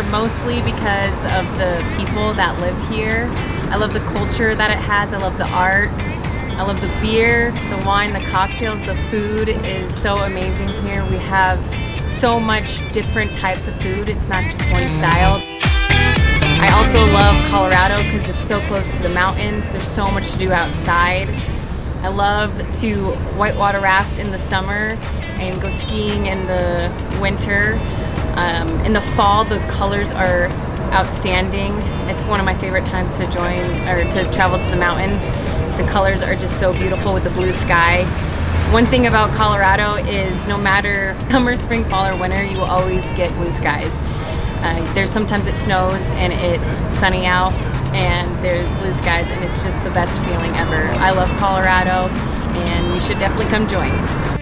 mostly because of the people that live here. I love the culture that it has. I love the art. I love the beer, the wine, the cocktails. The food is so amazing here. We have so much different types of food. It's not just one style. I also love Colorado because it's so close to the mountains. There's so much to do outside. I love to whitewater raft in the summer and go skiing in the winter. In the fall, the colors are outstanding. It's one of my favorite times to join or to travel to the mountains. The colors are just so beautiful with the blue sky. One thing about Colorado is no matter summer, spring, fall, or winter, you will always get blue skies. There's sometimes it snows and it's sunny out and there's blue skies, and it's just the best feeling ever. I love Colorado and you should definitely come join.